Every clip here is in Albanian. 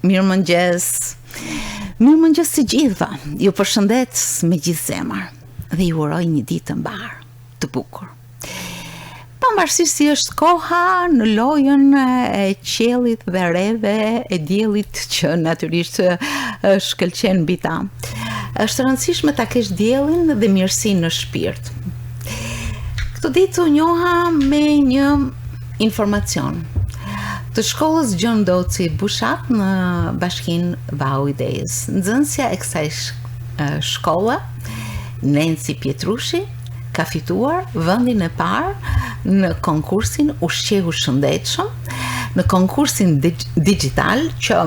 Mirëmëngjes. Mirëmëngjes të gjithëve. Ju përshëndet me gjithë zemër dhe ju uroj një ditë të mbar, të bukur. Pavarësisht si është koha në lojën e qiellit dhe rreve e diellit që natyrisht shkëlqen mbi ta. Është rëndësishme ta kesh diellin dhe mirësinë në shpirt. Këtë ditë u njoha me një informacion të shkollës Gjon Doci Bushat në bashkinë Vaujdes. Nxënësja e kësaj shkolle, Nenci Pietrushi, ka fituar vendin e parë në konkursin Ushqehu Shëndetshëm, në konkursin digital që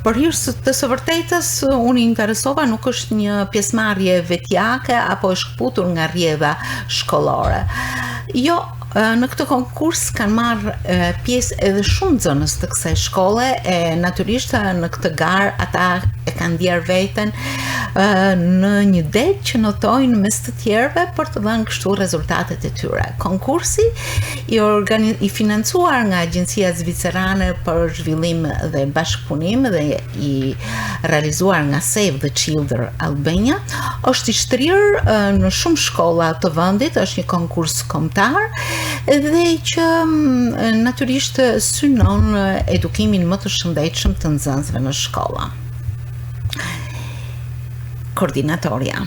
për hir të së vërtetës unë interesova, nuk është një pjesëmarrje vetjake apo është kputur nga rrjedha shkollore. Jo, në këtë konkurs kanë marrë pjesë edhe shumë nxënës të kësaj shkolle e natyrisht në këtë garë ata e kanë ndier veten në një det që notojnë mes të tjerëve për të dhënë kështu rezultatet e tyre. Konkursi i financuar nga Agjencia Zvicerane për Zhvillim dhe Bashkëpunim dhe i realizuar nga Save the Children Albania, është i shtrirë në shumë shkolla të vendit, është një konkurs kombëtar dhe që natyrisht synon edukimin më të shëndetshëm të nxënësve në shkolla. Koordinatorja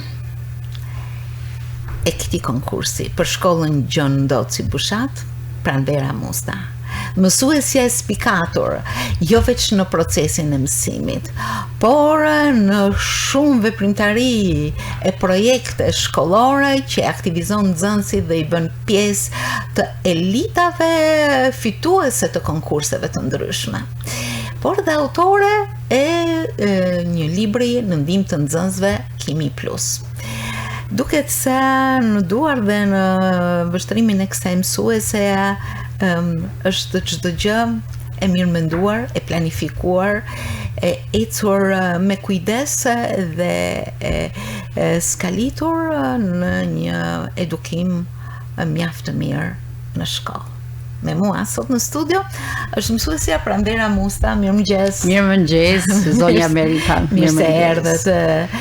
e këtij konkursi për shkollën Gjon Doci Bushat, Pranvera Musta. Mësuesja e spikatur, jo veç në procesin e mësimit, por në shumë veprimtari e projekte shkollore që aktivizon nxënësit dhe i bën pjesë të elitave fituese të konkurseve të ndryshme. Por dhe autore e një libri në ndihmë të nxënësve Kimi Plus. Duket se në duar dhe në vështrimin e kësaj mësuese është çdo gjë e mirëmenduar, e planifikuar, e ecur me kujdes dhe e skalitur në një edukim mjaft të mirë në shkollë. Me mua sot në studio është mësuesja Pranvera Musta. Mirëmëngjes. Mirëmëngjes, zonja Amerikan. Mirë se erdhët.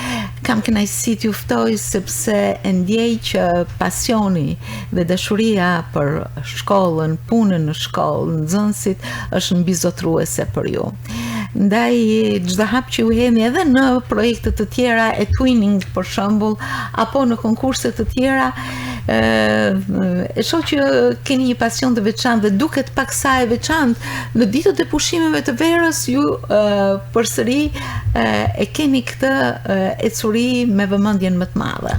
Kam kënaqësi t'ju ftoj sepse e ndjej që pasioni dhe dashuria për shkollën, punën në shkollë, nxënësit është mbizotruese për ju. Ndaj çdo hap që u heni edhe në projekte të tjera e twinning për shembull apo në konkurse të tjera, e shoh që keni një pasion të veçantë dhe duket pak sa e veçantë në ditët e pushimeve të verës ju përsëri e keni këtë ecuri me vëmendjen më të madhe.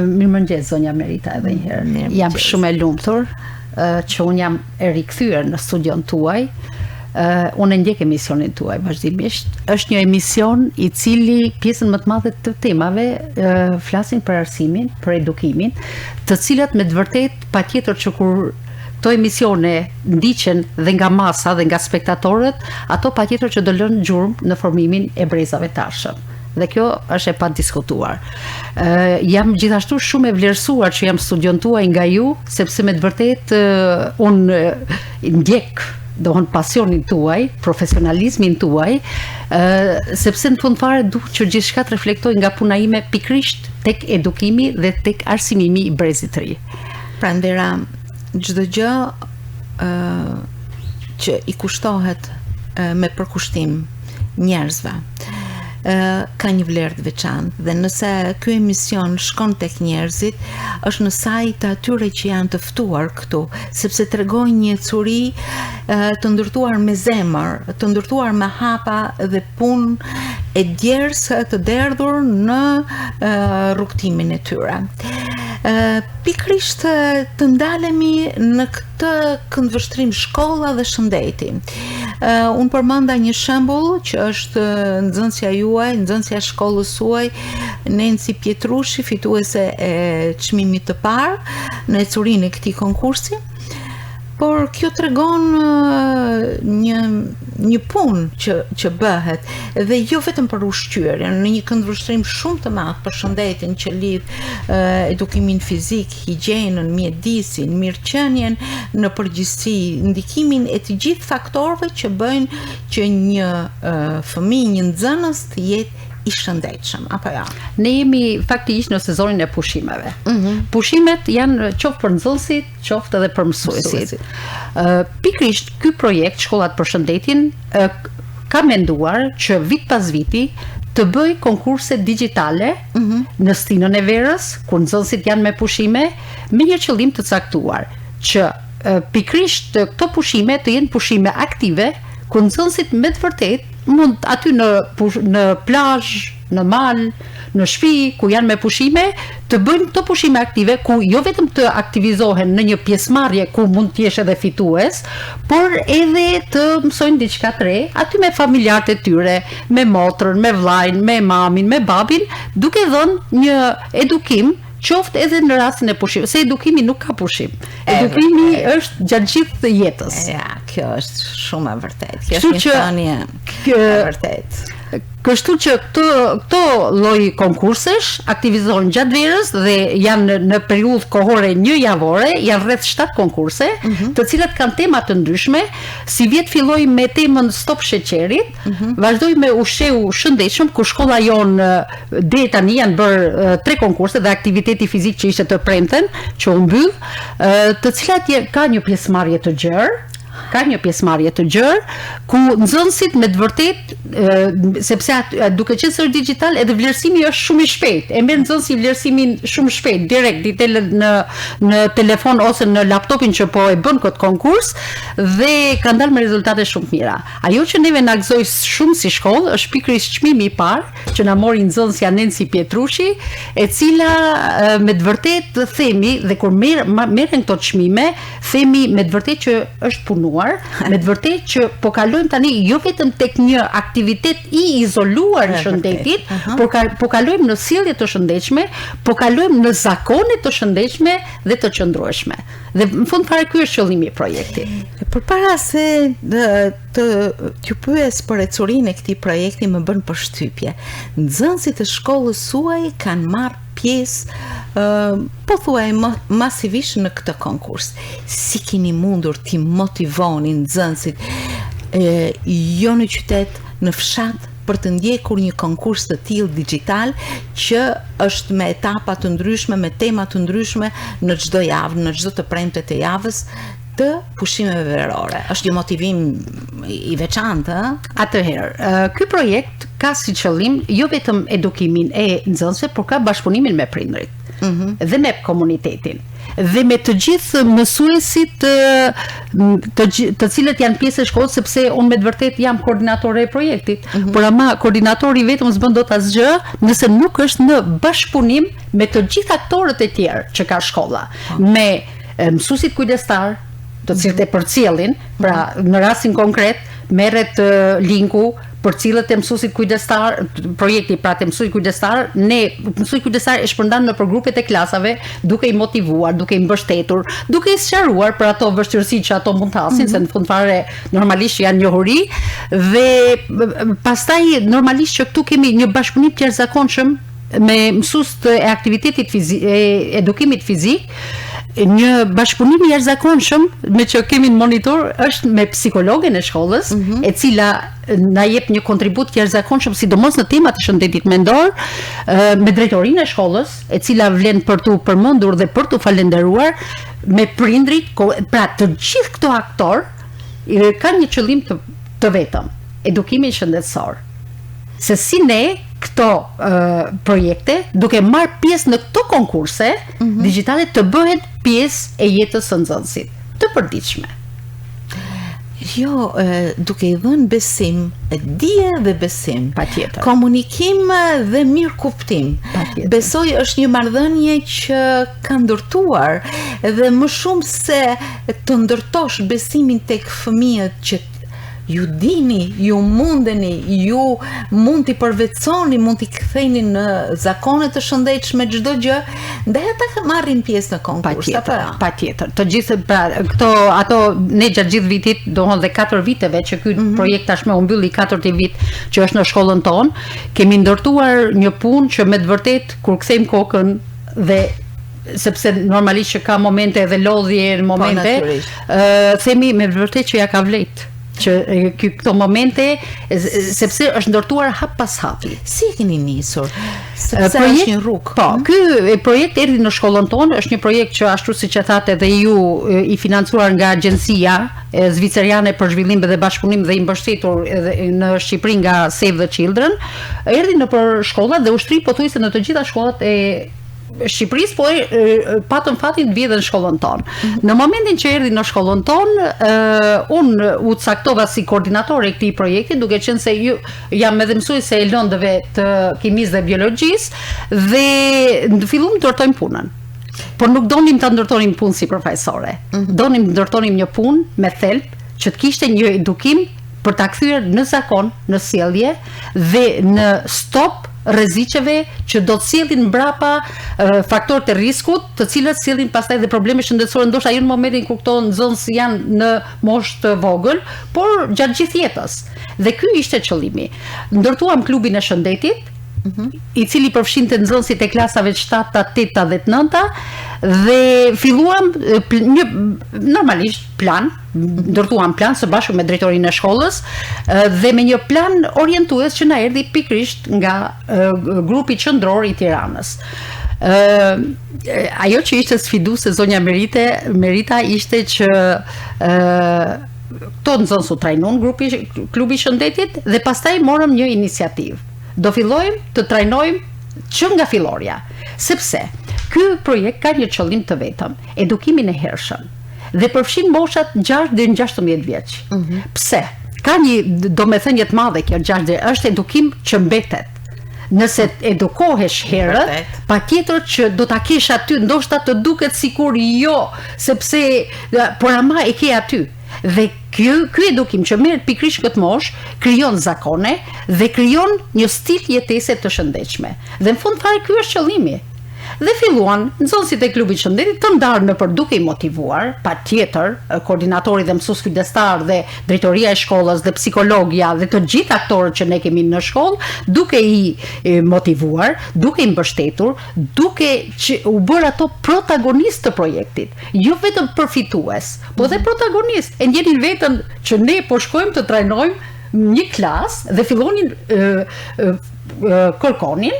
Mirëmëngjes zonja Merita edhe një herë. Jam shumë e lumtur që unë jam e rikthyer në studion tuaj. Unë ndjek emisionin tuaj vazhdimisht. Është një emision i cili pjesën më të madhe të temave flasin për arsimin, për edukimin, të cilat me të vërtet patjetër që kur këto emisione ndiqen dhe nga masa dhe nga spektatorët, ato patjetër që do lënë gjurmë në formimin e brezave tashëm. Dhe kjo është e padiskutuar. Jam gjithashtu shumë e vlerësuar që jam studion tuaj nga ju, sepse me të vërtet unë ndjek dohon pasionin tuaj, profesionalizmin tuaj, sepse në fund fare duhet që gjithçka të reflektoj nga puna ime pikrisht tek edukimi dhe tek arsimimi i brezit të ri. Pranvera, çdo gjë që i kushtohet me përkushtim njerëzve ka një vlerë të veçantë dhe nëse ky emision shkon tek njerëzit, është në sajt të atyre që janë të ftuar këtu, sepse tregojnë një ecuri të ndërtuar me zemër, të ndërtuar me hapa dhe punë e djers të derdhur në rrugtimin e tyre. Pikrisht të ndalemi në këtë këndvështrim shkolla dhe shëndeti. Unë përmenda një shembull që është nxënësja juaj, nxënësja shkollës suaj, Nenci Pietrushi, fituese e çmimit të parë në ecurinë e këtij konkursi. por kjo tregon një punë që bëhet dhe jo vetëm për ushqyerjen, në një këndvështrim shumë të madh për shëndetin që lidh edukimin fizik, higjienën, mjedisin, mirëqenien në përgjithësi, ndikimin e të gjithë faktorëve që bëjnë që një fëmijë, një nxënës të jetë i shëndetshëm, apo ja? Ne jemi faktikisht në sezonin e pushimeve. Pushimet janë qoftë për nxënësit, qoftë edhe për mësuesit. Pikërisht ky projekt Shkollat për Shëndetin ka menduar që vit pas viti të bëj konkurse digjitale në stinën e verës, kur nxënësit janë me pushime, me një qëllim të caktuar, që pikërisht këto pushime të jenë pushime aktive, ku nxënësit me të vërtet mund aty në plazh, në mal, në shtëpi ku janë me pushime, të bëjnë këto pushime aktive ku jo vetëm të aktivizohen në një pjesëmarrje ku mund të jesh edhe fitues, por edhe të mësojnë diçka të re, aty me familjarët e tyre, me motrën, me vllajën, me mamin, me babin, duke dhënë një edukim qoftë edhe në rastin e pushimit, se edukimi nuk ka pushim. Edukimi është gjatë gjithë jetës. Ja, kjo është shumë e vërtetë. Kjo është një thënie e vërtetë. Kështu që këto lloj konkursesh aktivizohen gjatë verës dhe janë në periudhë kohore një javore, janë rreth 7 konkurse, të cilat kanë tema të ndryshme. Si vjet filloi me temën Stop sheqerit, vazhdoi me ushqeu shëndetshëm, ku shkolla jon deri tani janë bërë 3 konkurse dhe aktiviteti fizik që ishte të premten, që u mbyll, të cilat ka një pjesëmarrje të gjerë. Ku nxënësit me të vërtet, sepse duke qenë sër digital, edhe vlerësimi është shumë i shpejt. E merr nxënësi vlerësimin shumë shpejt, direkt në telefon ose në laptopin që po e bën këtë konkurs dhe ka dalë me rezultate shumë mira. Ajo që neve na gëzoi shumë si shkollë është pikërisht çmimi i parë që na mori nxënësja Nensi Pietrushi, e cila me të vërtet themi dhe kur merren këto çmime, themi me të vërtet që është punuar, me të vërtet që po kalojmë tani jo vetëm tek një aktivitet i izoluar i shëndetit, po kalojmë në sjellje të shëndetshme, po kalojmë në zakone të shëndetshme dhe të qëndrueshme. Dhe në fund fare ky është qëllimi i projektit. Përpara se t'ju pyes për ecurinë e këtij projekti, më bën përshtypje. Nxënësit e shkollës suaj kanë marrë pjesë po thuaj masivisht në këtë konkurs. Si keni mundur t'i motivoni nxënësit jo në qytet, në fshat, për të ndjekur një konkurs të tillë digital që është me etapa të ndryshme, me tema të ndryshme në çdo javë, në çdo të premte të javës të pushimeve verore. Është një motivim i veçantë, Atëherë, ky projekt ka si qëllim jo vetëm edukimin e nxënësve, por ka bashkëpunimin me prindrit dhe me komunitetin dhe me të gjithë mësuesit të cilët janë pjesë e shkollës, sepse unë me të vërtet jam koordinatore e projektit, por ama koordinatori vetëm s'bën dot asgjë nëse nuk është në bashkëpunim me të gjithë aktorët e tjerë që ka shkolla, me mësuesit kujdestar, të cilët e përcjellin, pra në rastin konkret merret linku për cilët e mësuesit kujdestar, projekti pra të mësuesit kujdestar, mësuesit kujdestar e shpërndan në për grupet e klasave, duke i motivuar, duke i mbështetur, duke i sqaruar për ato vështirësi që ato mund të hasin, se në fund fare normalisht janë njohuri, dhe pastaj normalisht që këtu kemi një bashkëpunim të jashtëzakonshëm me mësues të aktivitetit fizik, edukimit fizik, një bashkëpunim i jashtëzakonshëm me që kemi në monitor është me psikologen e shkollës, e cila na jep një kontribut të jashtëzakonshëm sidomos në temat e shëndetit mendor, me drejtorinë e shkollës, e cila vlen për tu përmendur dhe për tu falenderuar, me prindrit, pra të gjithë këto aktor kanë një qëllim të vetëm, edukimin shëndetësor. Se si ne këto projekte, duke marrë pjesë në këto konkurse digjitale, të bëhet pjesë e jetës së nxënësit, të përditshme. Jo, duke i dhënë besim, dije dhe besim, patjetër. Komunikim dhe mirë kuptim. Patjetër. Besoj është një marrëdhënie që ka ndërtuar dhe më shumë se të ndërtosh besimin tek fëmijët që ju dini, ju mundeni, ju mund t'i përveconi, mund t'i ktheni në zakone të shëndetshme çdo gjë, dhe ata marrin pjesë në konkurs. Patjetër. Të gjithë ato ne gjatë gjithë vitit, domethënë dhe 4 viteve që ky projekt tashmë u mbylli 4 vit që është në shkollën tonë, kemi ndërtuar një punë që me të vërtet kur kthejmë kokën dhe sepse normalisht që ka momente edhe lodhje në momente, themi me vërtet që ja ka vlet që këto momente sepse është ndërtuar hap pas hapi. Si e keni nisur? Sepse është një rrugë. Po, ky projekt erdhi në shkollën tonë, është një projekt që ashtu siç e thatë edhe ju i financuar nga agjencia zviceriane për zhvillim dhe bashkëpunim dhe i mbështetur në Shqipëri nga Save the Children, erdhi nëpër shkollat dhe ushtri pothuajse në të gjitha shkollat e Shqipërisë, po patëm fatin të vjedhën në shkollën tonë. Në momentin që erdhi në shkollën tonë, unë u caktova si koordinatore e këtij projekti, duke qenë se jam edhe mësuese e lëndëve të kimisë dhe biologjisë dhe filluam të ndërtojmë punën. Por nuk donim ta ndërtonim punë si profesore. Donim të ndërtonim një punë me thelb që të kishte një edukim për ta kthyer në zakon, në sjellje dhe në stop rreziqeve që do të sjellin mbrapa faktorët e riskut, të cilët sjellin pastaj dhe probleme shëndetësore, ndoshta jo në momentin kur këto nxënës janë në moshë të vogël, por gjatë gjithë jetës. Dhe ky ishte qëllimi. Ndërtuam klubin e shëndetit, i cili përfshinte nxënësit e klasave 7, 8 dhe 9 dhe filluam normalisht plan, ndërtuam plan së bashku me drejtorinë e shkollës dhe me një plan orientues që na erdhi pikërisht nga grupi qendror i Tiranës. Ajo që ishte sfiduese zonja Merita ishte që këto nxënës u trajnuan klubi i shëndetit dhe pastaj morëm një iniciativë. Do fillojmë të trajnojmë që nga fillorja, sepse ky projekt ka një qëllim të vetëm, edukimin e hershëm, dhe përfshin moshat 6 deri në 16 vjeç. Pse? Ka një domethënie të madhe kjo 6 deri, është edukim që mbetet. Nëse edukohesh herët, patjetër që do ta kesh aty, ndoshta të duket sikur jo, sepse por ama e ke aty. Dhe ky edukim që merret pikërisht këtë moshë krijon zakone dhe krijon një stil jetese të shëndetshme. Dhe në fund fare ky është qëllimi. Dhe filluan nxënësit e klubit shëndetit të ndarën nëpër duke i motivuar, patjetër, koordinatori dhe mësues kujdestar dhe drejtoria e shkollës dhe psikologja dhe të gjithë aktorët që ne kemi në shkollë, duke i motivuar, duke i mbështetur, duke që u bërë ato protagonistë të projektit, jo vetëm përfitues, po dhe protagonist. E ndjenin veten që ne po shkojmë të trajnojmë një klasë dhe fillonin kërkonin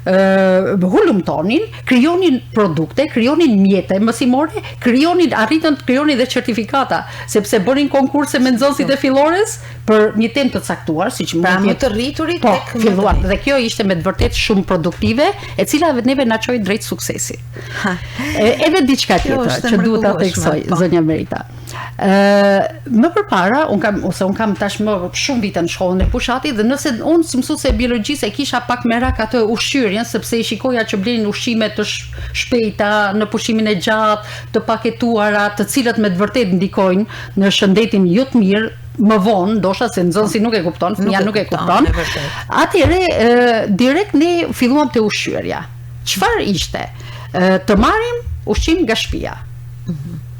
hulumtonin, krijonin produkte, krijonin mjete mësimore, arritën të krijonin dhe certifikata, sepse bënin konkurse me nxënësit e fillores për një temë të caktuar, siç më të rriturit tek filluar. Dhe kjo ishte me të vërtet shumë produktive, e cila neve na çoi drejt suksesit. Edhe diçka tjetër që duhet ta theksoj, zonja Merita. Më përpara, unë kam tashmë shumë vite në shkollën e Pushatit dhe nëse unë si mësuese e biologjisë e kisha pak merak atë ushqyerjen, sepse i shikoja që blenin ushqime të shpejta, në pushimin e gjatë, të paketuara, të cilat me të vërtet ndikojnë në shëndetin jo të mirë, më vonë, ndoshta se nxënësi nuk e kupton, fëmia nuk e kupton. Atëherë direkt ne filluam te ushqyerja. Çfarë ishte? Të marrim ushqim nga shtëpia.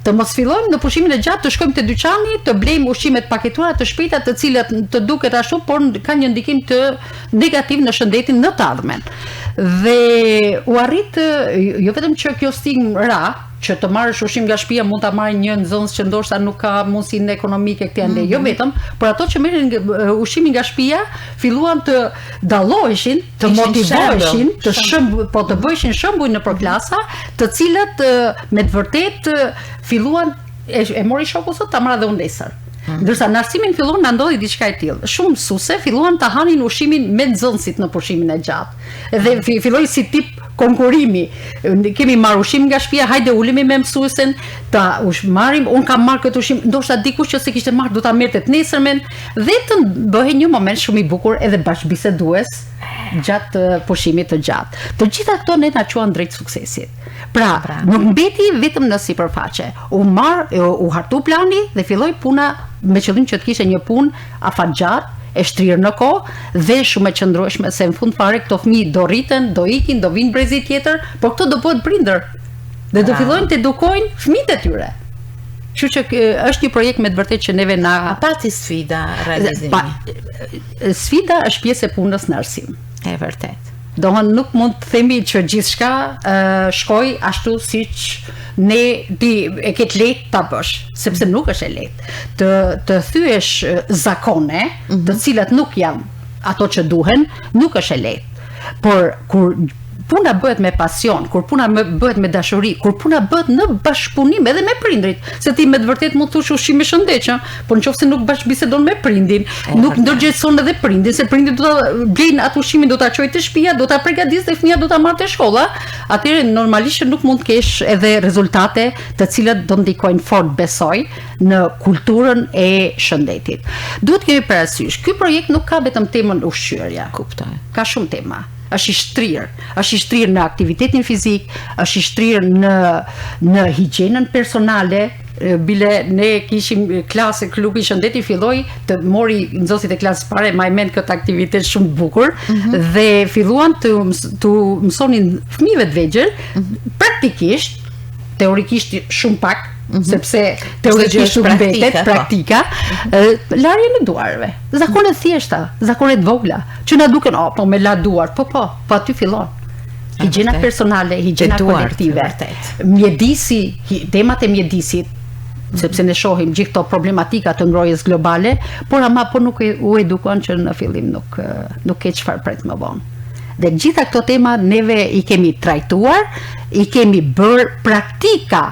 Të mos fillojmë në pushimin e gjatë, të shkojmë te dyqani, të blejmë ushqime të paketuara të shpejta, të cilat të duket ashtu, por kanë një ndikim të negativ në shëndetin në të ardhmen. Dhe u arrit jo vetëm që kjo stigmë ra, që të marrësh ushqim nga shtëpia mund ta marrë një nxënës që ndoshta nuk ka mundësinë ekonomike këtij ande, jo vetëm, por ato që merrin ushqimin nga shtëpia filluan të dalloheshin, të motivoheshin, të bëheshin shembuj nëpër klasa, të cilat me të vërtet filluan e mori shoku sot ta marrë dhe unë nesër. Ndërsa në arsimin filluan na ndodhi diçka e tillë. Shumë mësuese filluan ta hanin ushqimin me nxënësit në pushimin e gjatë. Dhe filloi si tip konkurrimi. Kemi marrë ushqim nga shtëpia, hajde ulemi me mësuesen, ta marrim, un kam marrë këtë ushqim, ndoshta dikush që se kishte marrë do ta merrte të nesërmen dhe të bëhej një moment shumë i bukur edhe bashkëbisedues gjatë pushimit të gjatë. Të gjitha këto ne na quan drejt suksesit. Pra, nuk mbeti vetëm në sipërfaqe. U hartu plani dhe filloi puna me qëllim që të kishe një punë afatgjatë, e shtrirë në kohë dhe shumë e qëndrueshme, se në fund fare këto fëmijë do rriten, do ikin, do vinë brezi tjetër, por këto do bëhet prindër dhe do fillojnë të edukojnë fëmijët e tyre. Kështu që është një projekt me të vërtetë që neve na pati sfida realizimi. Sfida është pjesë e punës në arsim. E vërtet. Dohën nuk mund të themi që gjithçka shkoj ashtu siç ne e ketë lehtë ta bësh, sepse nuk është e lehtë. Të thyesh zakone, të cilat nuk janë ato që duhen, nuk është e lehtë. Por kur puna bëhet me pasion, kur puna bëhet me dashuri, kur puna bëhet në bashkëpunim edhe me prindrit, se ti me të vërtet mund të thush ushqim i shëndetshëm, por nëse nuk bashkëbisedon me prindin, nuk ndërgjegjëson edhe prindin, se prindit do ta blejnë atë ushqimin, do ta çojë te shtëpia, do ta përgatisë dhe fëmia do ta marrë te shkolla, atëherë normalisht nuk mund të kesh edhe rezultate të cilat do ndikojnë fort, besoj, në kulturën e shëndetit. Duhet kemi parasysh, ky projekt nuk ka vetëm temën ushqyerja. Kuptoj. Ka shumë tema. Është i shtrirë në aktivitetin fizik, është i shtrirë në higjienën personale. Bile ne kishim klasë klubi shëndeti filloi të mori nxënësit e klasës pare më mend këtë aktivitet shumë të bukur dhe filluan të mësonin fëmijëve të vegjël praktikisht, teorikisht shumë pak, sepse teorikisht nuk mbetet praktika, larjen e duarve. Zakone thjeshta, zakone të vogla, që na duken po me la duar, po aty fillon. Higjiena personale, higjiena kolektive, mjedisi, temat e mjedisit, sepse ne shohim gjithë këto problematika të ngrohjes globale, por nuk u edukuan që në fillim nuk ke çfarë pret më vonë. Dhe gjitha këto tema neve i kemi trajtuar, i kemi bërë praktika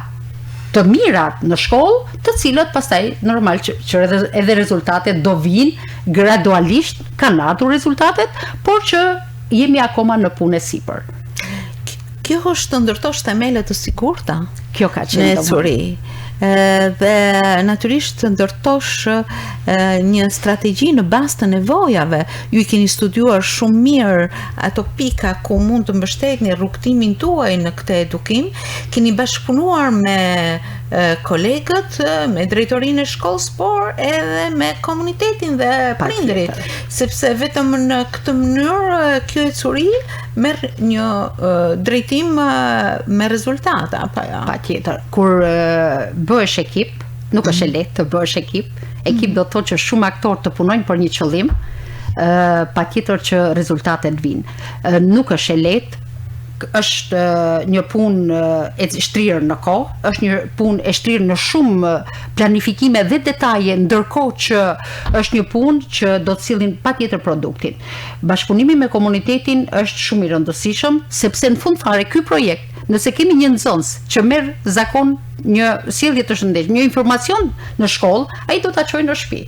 të mirat në shkollë, të cilët pastaj normal që edhe rezultatet do vinë gradualisht, kanë ardhur rezultatet, por që jemi akoma në punë sipër. Kjo është të ndërtosh themelet të sigurta. Kjo ka qenë në curi. Dhe natyrisht të ndërtosh një strategji në bazë të nevojave. Ju i keni studiuar shumë mirë ato pika ku mund të mbështetni rrugtimin tuaj në këtë edukim, keni bashkëpunuar me kolegët, me drejtorinë e shkollës, por edhe me komunitetin dhe prindërit, sepse vetëm në këtë mënyrë kjo ecuri merr një drejtim me rezultate, apo jo? Patjetër. Kur bëhesh ekip, nuk është e lehtë të bëhesh ekip. Ekip do të thotë që shumë aktorë të punojnë për një qëllim, patjetër që rezultatet vinë. Nuk është e lehtë. Është një punë e shtrirë në kohë, është një punë e shtrirë në shumë planifikime dhe detaje, ndërkohë që është një punë që do të sillin patjetër produktin. Bashkëpunimi me komunitetin është shumë i rëndësishëm, sepse në fund fare ky projekt, nëse kemi një nxënës që merr zakon një sjellje të shëndetshme, një informacion në shkollë, ai do ta çojë në shtëpi.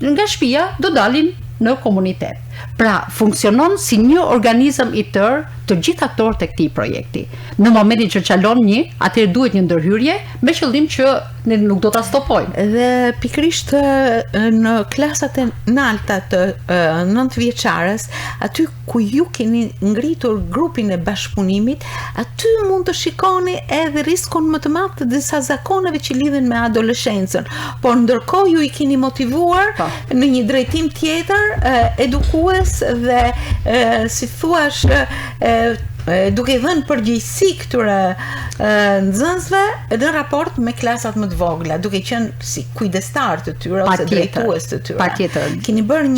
Nga shtëpia do dalin në komunitet. Pra, funksionon si një organizëm i tërë të gjithë aktorët e këtij projekti. Në momentin që çalon një, atëherë duhet një ndërhyrje me qëllim që ne nuk do ta stopojmë. Dhe pikërisht në klasat e nalta të 9 vjeçares, aty ku ju keni ngritur grupin e bashkëpunimit, aty mund të shikoni edhe riskun më të madh të disa zakoneve që lidhen me adoleshencën. Por ndërkohë ju i keni motivuar në një drejtim tjetër, edukues dhe si thuash duke dhënë përgjegjësi këtyre nxënësve në raport me klasat më të vogla, duke qenë si kujdestar të tyre ose drejtues të tyre. Patjetër. Keni bërë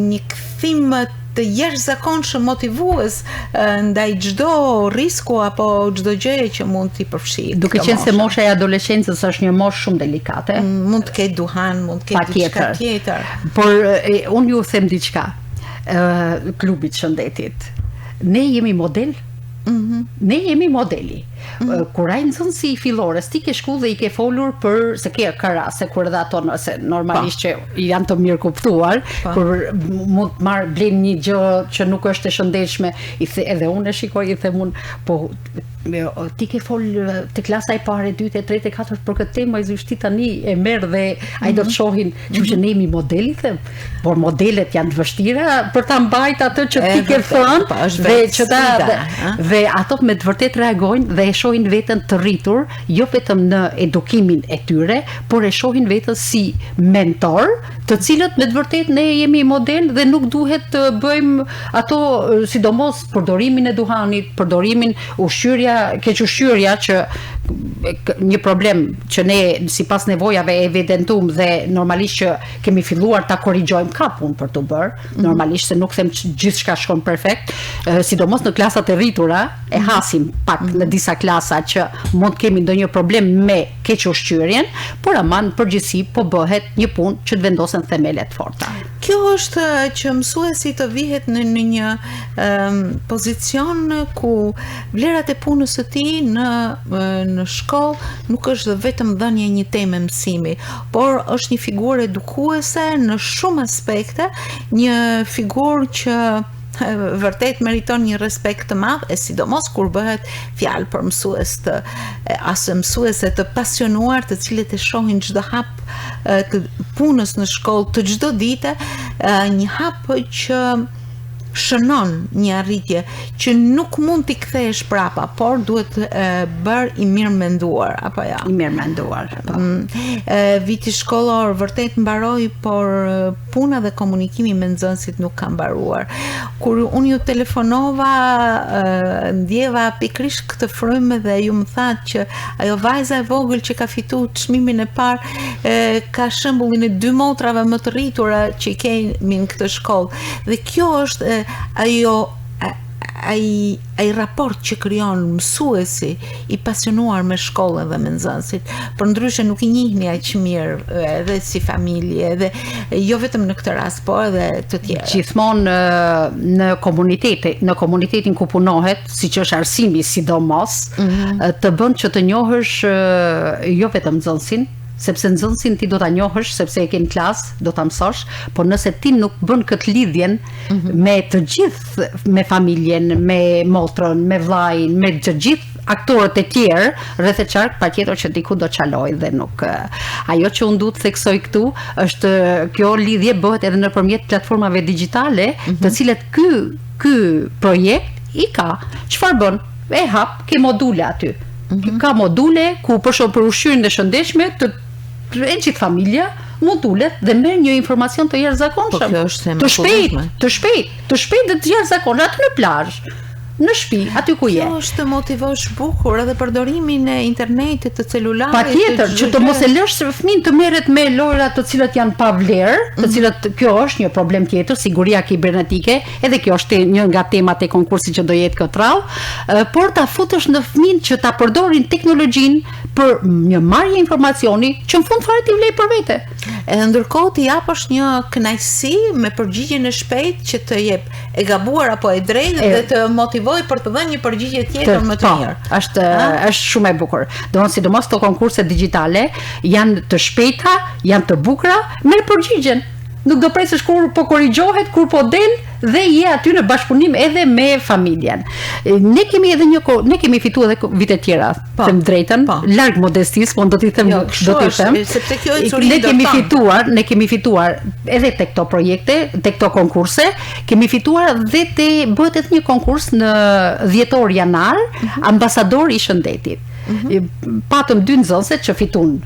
një kthim të jashtëzakonshëm motivues ndaj çdo risku apo çdo gjëje që mund t'i përfshijë. Duke qenë se mosha e adoleshencës është një moshë shumë delikate. Mund të ketë duhan, mund të ketë diçka tjetër. Por unë ju them diçka. Klubit shëndetit. Ne jemi model. Ne jemi modeli. Kur ai nxënësi fillores, ti ke shku dhe i ke folur për se ka raste kur edhe ato nëse normalisht që janë të mirë kuptuar, kur mund të marr blen një gjë që nuk është e shëndetshme, edhe unë e shikoj i them unë, po ti ke fol te klasa e parë, e dytë, e tretë, e katërt për këtë temë, ai zështi tani e merr dhe ai do të shohin që ne jemi modeli, them. Por modelet janë të vështira për ta mbajtur atë që ti ke thënë dhe që dhe ato me të vërtet reagojnë dhe e shohin veten të rritur, jo vetëm në edukimin e tyre, por e shohin veten si mentor, të cilët me të vërtetë ne jemi model dhe nuk duhet të bëjmë ato, sidomos përdorimin e duhanit, përdorimin keq-ushqyerja që një problem që ne sipas nevojave e evidentuam dhe normalisht që kemi filluar ta korrigjojmë ka punë për të bërë, normalisht se nuk them që gjithçka shkon perfekt, sidomos në klasat e rritura e hasim pak në disa klasa që mund të kemi ndonjë problem me keq-ushqyerjen, por aman përgjithësi po bëhet një punë që të vendosen themelet forta. Kjo është që mësuesi të vihet në një pozicion ku vlerat e punës së tij në shkollë nuk është vetëm dhënia një teme mësimi, por është një figurë edukuese në shumë aspekte, një figurë që vërtet meriton një respekt të madh, e sidomos kur bëhet fjalë për mësuese të pasionuar, të cilët e shohin çdo hap të punës në shkollë të çdo dite, një hap që shënon një arritje që nuk mund t'i kthesh prapa, por duhet bërë i mirë menduar, apo ja? I mirë menduar. Viti shkollor vërtet mbaroi, por puna dhe komunikimi me nxënësit nuk ka mbaruar. Kur unë ju telefonova, ndjeva pikërisht këtë frymë dhe ju më thatë që ajo vajza e vogël që ka fituar çmimin e parë ka shembullin e 2 motrave më të rritura që i kemi në këtë shkollë. Dhe kjo është ai raport që krijon mësuesi i pasionuar me shkollën dhe me nxënësit, përndryshe nuk i njihni aq mirë edhe si familje, edhe jo vetëm në këtë rast, por edhe të tjerë. Gjithmonë në komunitetin ku punohet, siç është arsimi sidomos, të bën që të njohësh jo vetëm nxënësin, sepse nxënësin ti do ta njohësh sepse e ke në klasë, do ta mësosh, por nëse ti nuk bën këtë lidhjen me të gjithë, me familjen, me motrën, me vllajin, me të gjithë aktorët e tjerë rreth e qark, patjetër që diku do çaloj dhe nuk. Ajo që unë duhet të theksoj këtu është kjo lidhje bëhet edhe nëpërmjet platformave digjitale, të cilat ky projekt i ka. Çfarë bën? E hap, ke module aty. Ka module ku për ushqyerjen e shëndetshme e gjithë familja modulet dhe merr një informacion të jashtëzakonshëm. Të shpejt dhe të jashtëzakonshëm aty në plazh, në shtëpi, aty ku je. Kjo është të motivosh bukur edhe përdorimin e internetit, të celularit. Patjetër, që të mos e lësh fëmin të merret me lojra të cilat janë pa vlerë, të cilat kjo është një problem tjetër, siguria kibernetike, edhe kjo është një nga temat e konkursit që do jetë këtë radhë, por ta futësh në fëmin që ta përdorin teknologjinë për një marrje informacioni që në fund fare t'i vlej për vete. Edhe ndërkohë t'i japësh një kënaqësi me përgjigjen e shpejtë që të jep e gabuar apo e drejtë dhe të motivoj për të dhënë një përgjigje tjetër më të mirë. Është shumë e bukur. Domethënë sidomos këto konkurse digjitale janë të shpejta, janë të bukura, merr përgjigjen. Nuk do presësh kur po korrigjohet, kur po del dhe je aty në bashkëpunim edhe me familjen. Ne kemi fituar edhe vite tjera, them drejtën, larg modestisë, po do t'i them, sepse kjo e curin ne kemi fituar edhe tek këto projekte, tek këto konkurse, kemi fituar dhe bëhet edhe një konkurs në dhjetor janar, ambasador i shëndetit. Patëm 2 nxënëse që fituan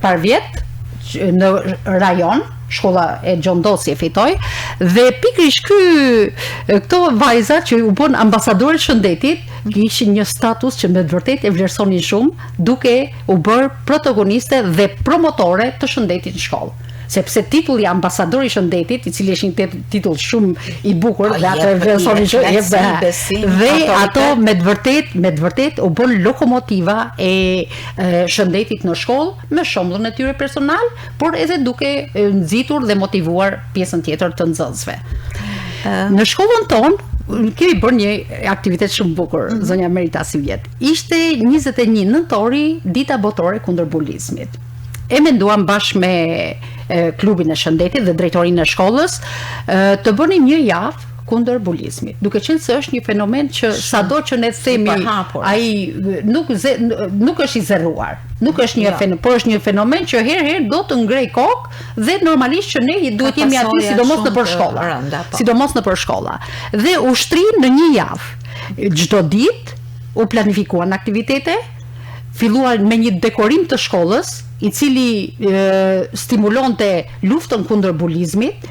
par vjet në rajon, shkolla e Gjondosi e fitoi, dhe pikërisht këto vajza që u bën ambasadorë shëndetit kishin një status që me të vërtetë e vlerësonin shumë, duke u bërë protagoniste dhe promotore të shëndetit në shkollë. Sepse titulli ambasador i shëndetit, i cili është një titull shumë i bukur dhe ato e vlerësonin shumë, dhe ato me të vërtet u bën lokomotiva e shëndetit në shkollë me shembullin e tyre personal, por edhe duke nxitur dhe motivuar pjesën tjetër të nxënësve. Në shkollën tonë kemi bërë një aktivitet shumë bukur, zonja Merita si vjet. Ishte 21 nëntori, dita botërore kundër bulizmit. E menduam bashkë me klubin e shëndetit dhe drejtorinë e shkollës të bënim një javë kundër bulizmit. Duke qenë se është një fenomen që sado që ne themi ai nuk është i zerruar. Nuk është një fenomen, por është një fenomen që herë do të ngrej kokë dhe normalisht që ne duhet jemi aty sidomos në për shkolla. Dhe ushtrim në një javë. Çdo ditë u planifikuan aktivitete, filluan me një dekorim të shkollës, i cili stimulonte luftën kundër bulizmit,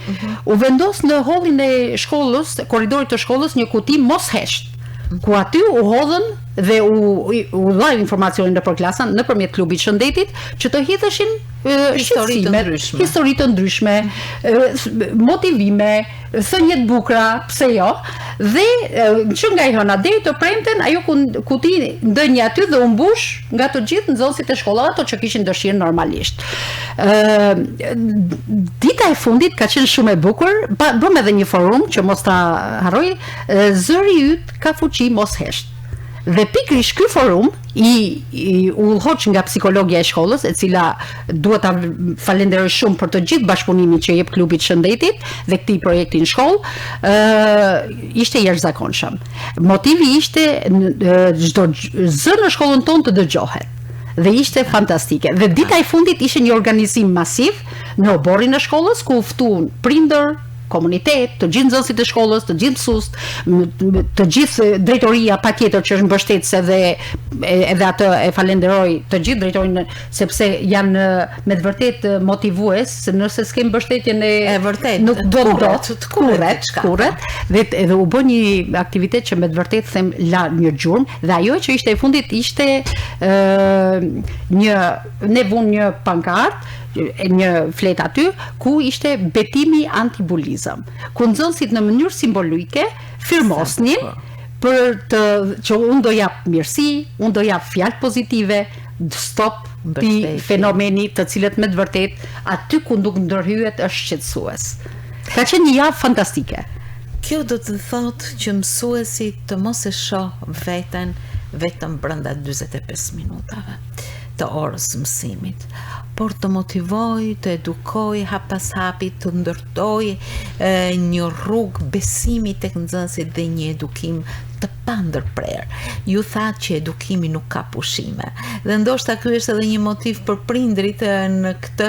u vendos në hallin e shkollës, korridorit të shkollës, një kuti mos hesht, ku aty u hodhën dhe u dhaj informacionin nëpër klasa nëpërmjet klubit shëndetit që të hidheshin histori të ndryshme, motivime, thënie të bukura, pse jo, dhe që nga i hëna deri të premten ajo kuti ndënjë aty dhe u mbush nga të gjithë nxënësit e shkollave ato që kishin dëshirë normalisht. Dita e fundit ka qenë shumë e bukur, bëm edhe një forum që mos ta harroj, zëri yt ka fuqi mos hesht. Dhe pikërisht ky forum i udhëhoq nga psikologja e shkollës, e cila duhet ta falenderoj shumë për të gjithë bashkëpunimin që jep klubit shëndetit dhe këtij projekti në shkollë, ishte jashtëzakonshëm. Motivi ishte çdo zë në shkollën tonë të dëgjohet. Dhe ishte fantastike. Dhe dita e fundit ishte një organizim masiv në oborrin e shkollës ku u ftuan prindër, komunitet, të gjithë nxënësit e shkollës, të gjithë mësuest, të gjithë drejtoria patjetër që është mbështetëse dhe edhe atë e falenderoj të gjithë drejtorinë sepse janë me të vërtetë motivues, se nëse s'kem mbështetjen e vërtet nuk do të kurret dhe u bë një aktivitet që me të vërtetë them la një gjurmë dhe ajo që ishte e fundit ishte ne vun një pankart, një flet aty ku ishte betimi antibulizëm, ku nxënësit në mënyrë simbolike firmosnin për që unë do jap mirësi, unë do jap fjalë pozitive, stop ti fenomeni të cilët me të vërtet aty ku nuk ndërhyet është shqetësues. Ka qenë një javë fantastike. Kjo do të thotë që mësuesi të mos e shoh veten vetëm brenda 45 minutave të orës mësimit, por të motivoj, të edukoj hap pas hapi, të ndërtoj një rrugë besimi tek nxënësit dhe një edukim të pandërprer. Ju thatë që edukimi nuk ka pushime. Dhe ndoshta ky është edhe një motiv për prindrit në këtë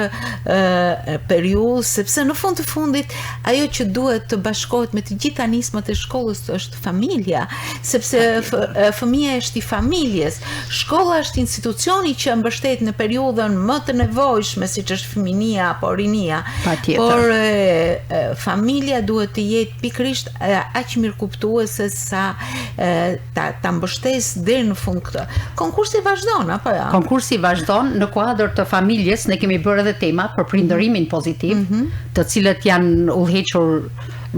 periudhë, sepse në fund të fundit ajo që duhet të bashkohet me të gjitha nismat e shkollës është familja, sepse fëmia është i familjes. Shkolla është institucioni që mbështet në periudhën më të nevojshme, siç është fëminia apo rinia. Por familja duhet të jetë pikërisht aq mirëkuptuese sa ta mbështes deri në fund këtë. Konkursi vazhdon apo jo? Konkursi vazhdon në kuadër të familjes, ne kemi bërë edhe tema për prindërimin pozitiv, të cilët janë udhëhequr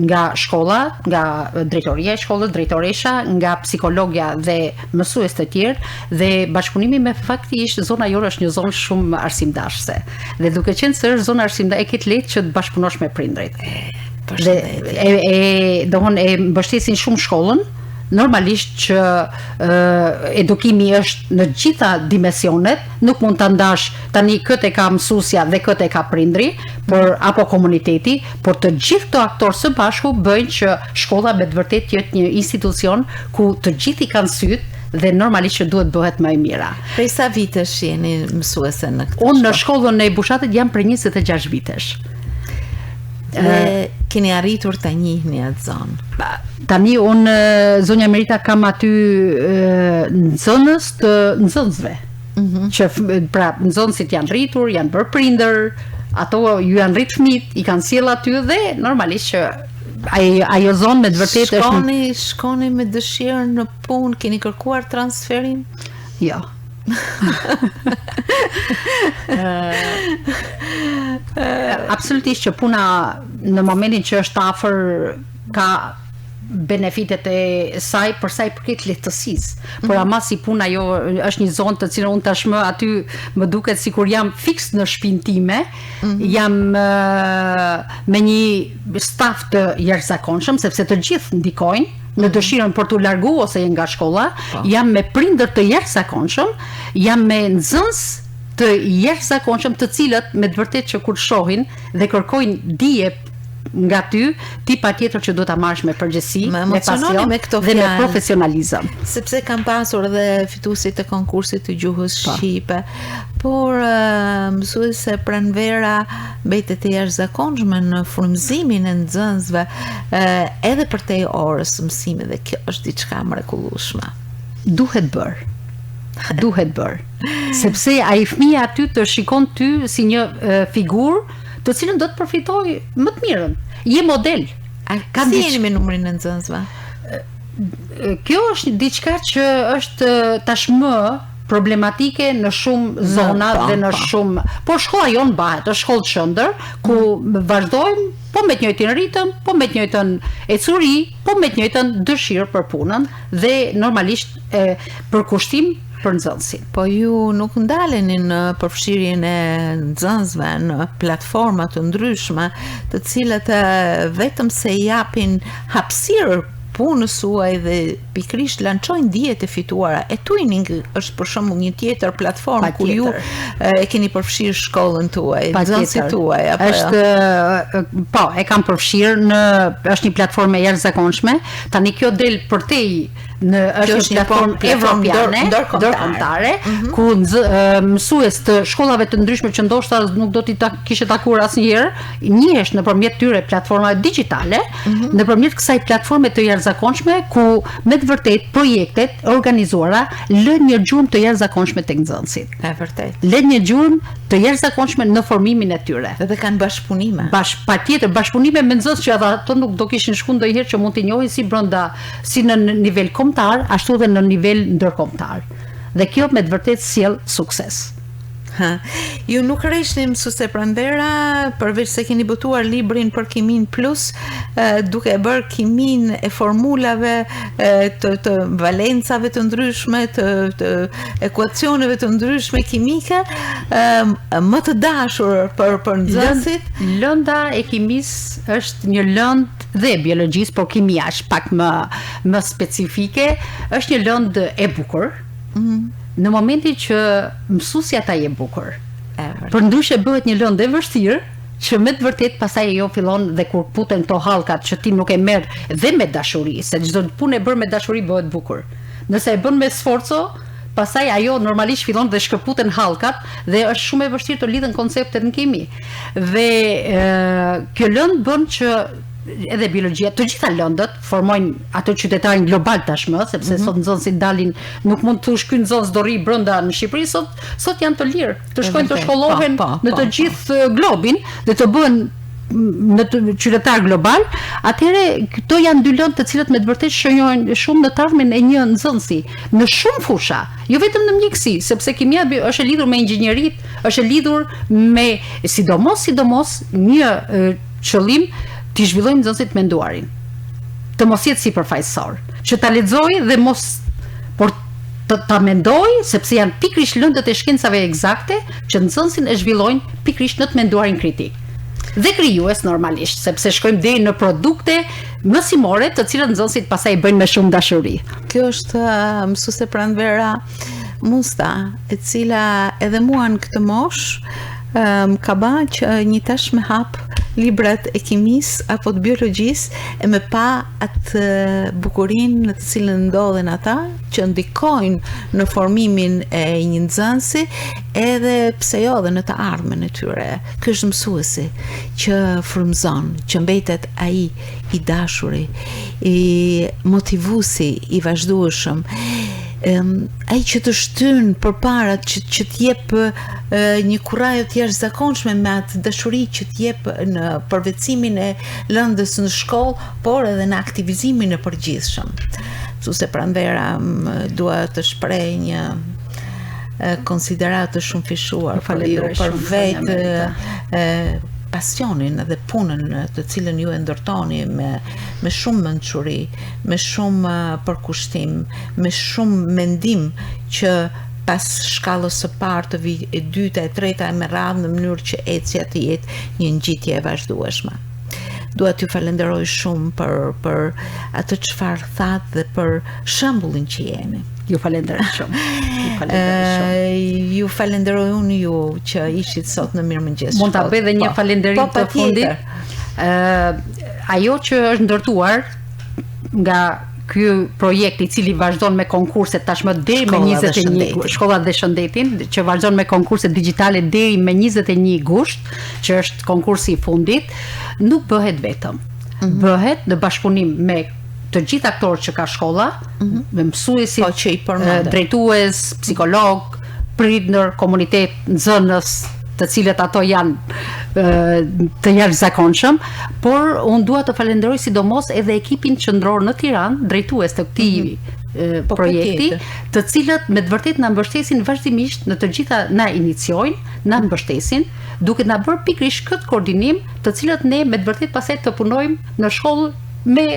nga shkolla, nga drejtoria e shkollës, drejtoresha, nga psikologja dhe mësues të tjerë, dhe bashkëpunimi me faktikisht zona jore është një zonë shumë arsimdashëse. Dhe duke qenë se është zona arsimdashëse, e ke lehtë që të bashkëpunosh me prindrit. Dhe e mbështesin shumë shkollën. Normalisht që edukimi është në gjitha dimensionet, nuk mund të ndash tani këtë e ka mësuesja dhe këtë e ka prindri, apo komuniteti, por të gjithë këto aktorë së bashku bëjnë që shkolla me të vërtetë jetë një institucion ku të gjithë i kanë sytë dhe normalisht që duhet bëhet më e mira. Prej sa vitesh jeni mësuese në këtë? Unë në shkollën e Bushatit jam për 26 vitesh. Dhe keni arritur ta njihni atë zonë? Tani unë zonja Merita kam aty nxënës të nxënësve. Që pra nxënësit janë rritur, janë bërë prindër, ato ju janë rrit fëmijët, i kanë sjell aty dhe normalisht që ajo zonë me të vërtetë është. Shkoni me dëshirë në punë, keni kërkuar transferim? Jo. Absolutisht që puna në momentin që është afër ka benefitet e saj për sa i përket lehtësisë. Por ama si puna jo është një zonë të cilën unë tashmë aty më duket sikur jam fiks në shtëpinë time, jam me një staf të jashtëzakonshëm sepse të gjithë ndikojnë në dëshirën për të largu ose nga shkolla, jam me prindër të jashtëzakonshëm, jam me nxënës të jashtëzakonshëm të cilët me të vërtetë që kur shohin dhe kërkojnë dije nga ti patjetër që do ta marrësh me përgjegjësi, me pasion dhe me profesionalizëm. Sepse kam pasur edhe fituesit të konkursit të gjuhës shqipe, por mësuese pranvera mbetet e jashtëzakonshme në frymëzimin e nxënësve edhe për te orës mësimi, dhe kjo është diçka mrekullueshme. duhet bërë. Duhet bërë. Sepse ai fëmia aty të shikon ty si një figurë të cilën do të përfitoj më të mirën. Je model. Si jeni me numrin e nxënësve? Kjo është diçka që është tashmë problematike në shumë zona dhe në shumë, por shkolla jonë bëhet, është shkollë shëndër, ku vazhdojmë po me të njëjtin ritëm, po me të njëjtën ecuri, po me të njëjtën dëshirë për punën dhe normalisht për kushtim për nxënësin. Po ju nuk ndaleni në përfshirjen e nxënësve në platforma të ndryshme, të cilat vetëm se japin hapësirë punës suaj dhe pikrisht lançojnë dijet e fituara. E Twinning është për shembull një tjetër platformë ku ju e keni përfshirë shkollën tuaj, nxënësit tuaj. Po, e kam përfshirë është një platformë e jashtëzakonshme. Tani kjo del përtej është një platformë evropiane, ndërkombëtare, ku mësues të shkollave të ndryshme që ndoshta nuk do t'i kishe takuar asnjëherë, njihesh nëpërmjet tyre platformave digjitale, nëpërmjet kësaj platforme të jashtëzakonshme ku me të vërtet projektet organizuara lën një gjurmë të jashtëzakonshme tek nxënësit. Është vërtet. Lën një gjurmë të jashtëzakonshme në formimin e tyre. Dhe kanë bashkëpunime. Patjetër bashkëpunime me nxënës që ato nuk do kishin shkuar ndonjëherë që mund t'i njohin si në nivel kombëtar, ashtu dhe në nivel ndërkombëtar. Dhe kjo me të vërtet sjell sukses. Ju nuk rreshni mësuese pranvera, përveç se keni botuar librin për Kimin Plus, duke bërë kimin e formulave, të valencave të ndryshme, të ekuacioneve të ndryshme kimike, më të dashur për nxënësit. Lënda e kimisë është një lëndë dhe biologjisë, por kimia është pak më specifike, është një lëndë e bukur. Në momentin që mësuesja ta je bukur. Përndryshe bëhet një lëndë e vështirë, që me të vërtet pastaj ajo fillon dhe kur puten këto hallkat që ti nuk e merr dhe me dashuri, se çdo punë e bërë me dashuri bëhet bukur. Nëse e bën me sforco, pastaj ajo normalisht fillon dhe shkëputen hallkat dhe është shumë e vështirë të lidhen konceptet në kimi. Dhe kjo lëndë bën që edhe biologjia, të gjitha lëndët formojnë ato qytetarin global tashmë, sepse sot nxënësit dalin, nuk mund të shkojnë nxënës do rri brenda në Shqipëri, sot janë të lirë, të shkojnë të shkollohen në të gjithë globin dhe të bëhen në qytetar global. Atëherë këto janë dy lëndë të cilat me të vërtetë shënjojnë shumë në të ardhmen e një nxënësi në shumë fusha, jo vetëm në mjekësi, sepse kimia është e lidhur me inxhinierit, është e lidhur me sidomos një qëllim t'i zhvillojmë nxënësit menduarin, të mos jetë sipërfaqësor, që ta lexojë dhe mos, por ta mendoj, sepse janë pikrisht lëndët e shkencave eksakte që nxënësin e zhvillojnë pikrisht në të menduarin kritik. Dhe krijues normalisht, sepse shkojmë deri në produkte mësimore, të cilat nxënësit pastaj bëjnë me shumë dashuri. Kjo është mësuese pranvera Musta, e cila edhe mua në këtë moshë ka ba që një tash me hap librat e kimis apo të biologjisë e me pa atë bukurinë në të cilën ndodhen ata, që ndikojnë në formimin e një nxënësi, edhe pse jo dhe në të ardhmen e tyre. Ky është mësuesi që frymëzon, që mbetet ai i dashuri, i motivuesi, i vazhdueshëm. Ai që të shtyn përpara, që të jep një kurajë të jashtëzakonshme me atë dashuri që të jep në përvecimin e lëndës në shkollë, por edhe në aktivizimin e përgjithshëm. Mësuese pranvera, dua të shpreh një konsideratë shumë fishuar për vetë pasionin dhe punën të cilën ju e ndërtoni me shumë mençuri, me shumë përkushtim, me shumë mendim, që pas shkallës së parë të vit e dyta e treta e me radhë në mënyrë që ecja të jetë një ngjitje e vazhdueshme. Dua t'ju falenderoj shumë për atë çfarë thatë dhe për shembullin që jeni. Ju falenderoj shumë. Ju falenderoj unë ju që ishit sot në Mirëmëngjes. Mund ta bëj edhe një falënderim të fundit. Ajo që është ndërtuar nga ky projekt i cili vazhdon me konkurse tashmë deri me 21 shkollat dhe shëndetin, që vazhdon me konkurse digjitale deri me 21 gusht, që është konkursi i fundit, nuk bëhet vetëm. Bëhet në bashkëpunim me të gjithë aktorët që ka shkolla, me mësuesit, Po, që i përmendë. drejtues, psikolog, pritëndër, komunitet, nxënës, të cilët ato janë të jashtëzakonshëm, por unë dua të falenderoj sidomos edhe ekipin qendror në Tiranë, drejtues të këtij projekti, të cilët me të vërtetë na mbështesin vazhdimisht në të gjitha, na iniciojnë, na mbështesin, duke na bërë pikërisht këtë koordinim, të cilët ne me të vërtetë pastaj të punojmë në shkollë me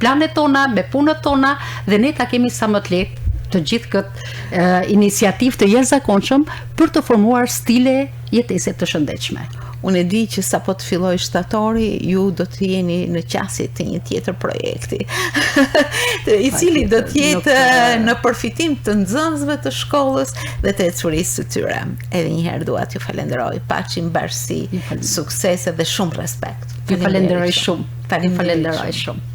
planet tona, me punët tona, dhe ne ta kemi sa më të lehtë të gjithë këtë iniciativë të jashtëzakonshëm për të formuar stile jetese të shëndetshme. Unë e di që sa po të filloj shtatori, ju do të jeni në qasje të një tjetër projekti, i cili do të jetë në përfitim të nxënësve të shkollës dhe të ecurisë së tyre. Edhe një herë dua t'ju falenderoj, paqim, bashësi, suksese dhe shumë respekt. Ju falenderoj shumë. Falenderoj shumë.